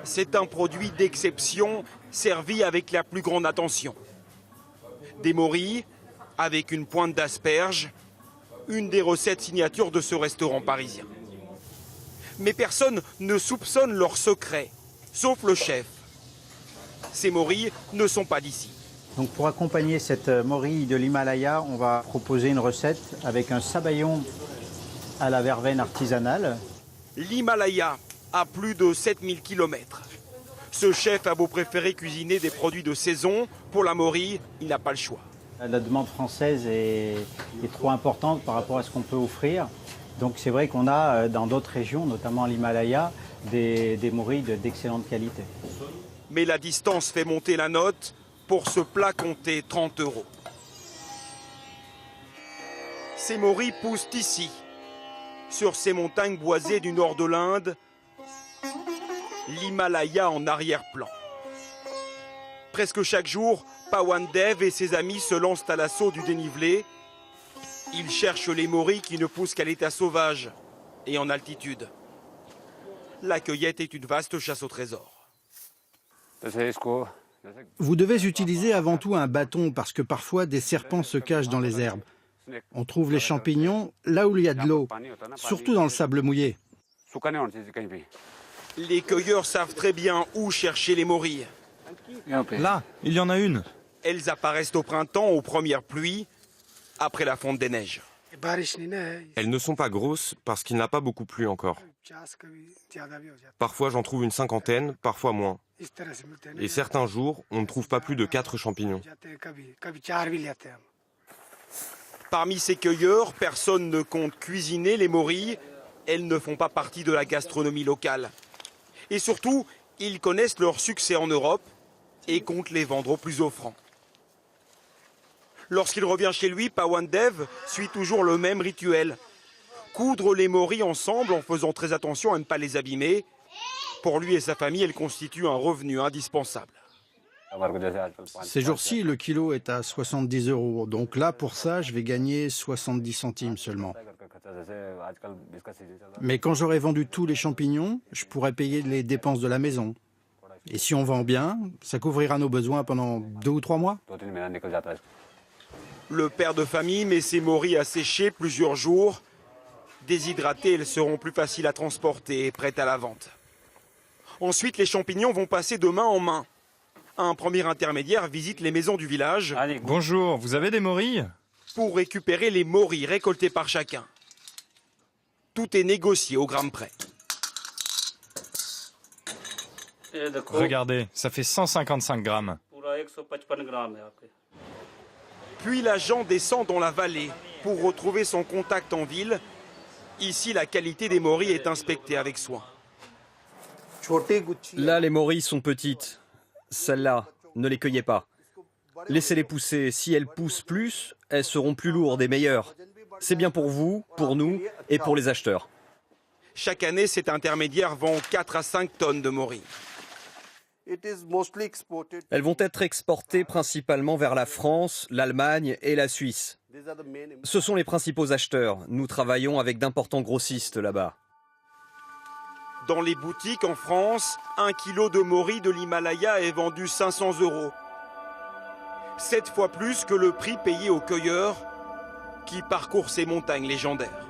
C'est un produit d'exception servi avec la plus grande attention. Des morilles avec une pointe d'asperges, une des recettes signatures de ce restaurant parisien. Mais personne ne soupçonne leur secret, sauf le chef. Ces morilles ne sont pas d'ici. Donc pour accompagner cette morille de l'Himalaya, on va proposer une recette avec un sabayon à la verveine artisanale. L'Himalaya a plus de 7000 km. Ce chef a beau préférer cuisiner des produits de saison, pour la morille, il n'a pas le choix. La demande française est trop importante par rapport à ce qu'on peut offrir. Donc c'est vrai qu'on a dans d'autres régions, notamment l'Himalaya, des morilles d'excellente qualité. Mais la distance fait monter la note. Pour ce plat, comptez 30 €. Ces morilles poussent ici, sur ces montagnes boisées du nord de l'Inde, l'Himalaya en arrière-plan. Presque chaque jour, Pawan Dev et ses amis se lancent à l'assaut du dénivelé. Ils cherchent les morilles qui ne poussent qu'à l'état sauvage et en altitude. La cueillette est une vaste chasse au trésor. Vous devez utiliser avant tout un bâton parce que parfois des serpents se cachent dans les herbes. On trouve les champignons là où il y a de l'eau, surtout dans le sable mouillé. Les cueilleurs savent très bien où chercher les morilles. Là, il y en a une. Elles apparaissent au printemps aux premières pluies, après la fonte des neiges. Elles ne sont pas grosses parce qu'il n'a pas beaucoup plu encore. Parfois j'en trouve une cinquantaine, parfois moins. Et certains jours, on ne trouve pas plus de 4 champignons. Parmi ces cueilleurs, personne ne compte cuisiner les morilles. Elles ne font pas partie de la gastronomie locale. Et surtout, ils connaissent leur succès en Europe et comptent les vendre au plus offrant. Lorsqu'il revient chez lui, Pawan Dev suit toujours le même rituel. Coudre les morilles ensemble en faisant très attention à ne pas les abîmer. Pour lui et sa famille, elles constituent un revenu indispensable. Ces jours-ci, le kilo est à 70 €. Donc là, pour ça, je vais gagner 70 centimes seulement. Mais quand j'aurai vendu tous les champignons, je pourrai payer les dépenses de la maison. Et si on vend bien, ça couvrira nos besoins pendant 2 ou 3 mois. Le père de famille met ses morilles à sécher plusieurs jours. Déshydratées, elles seront plus faciles à transporter et prêtes à la vente. Ensuite, les champignons vont passer de main en main. Un premier intermédiaire visite les maisons du village. Bonjour, vous avez des morilles? Pour récupérer les morilles récoltées par chacun. Tout est négocié au gramme près. Regardez, ça fait 155 grammes. Puis l'agent descend dans la vallée pour retrouver son contact en ville. Ici, la qualité des morilles est inspectée avec soin. Là, les morilles sont petites. Celles-là, ne les cueillez pas. Laissez-les pousser. Si elles poussent plus, elles seront plus lourdes et meilleures. C'est bien pour vous, pour nous et pour les acheteurs. Chaque année, cet intermédiaire vend 4 à 5 tonnes de morilles. Elles vont être exportées principalement vers la France, l'Allemagne et la Suisse. Ce sont les principaux acheteurs. Nous travaillons avec d'importants grossistes là-bas. Dans les boutiques en France, 1 kilo de morilles de l'Himalaya est vendu 500 €. 7 fois plus que le prix payé aux cueilleurs qui parcourent ces montagnes légendaires.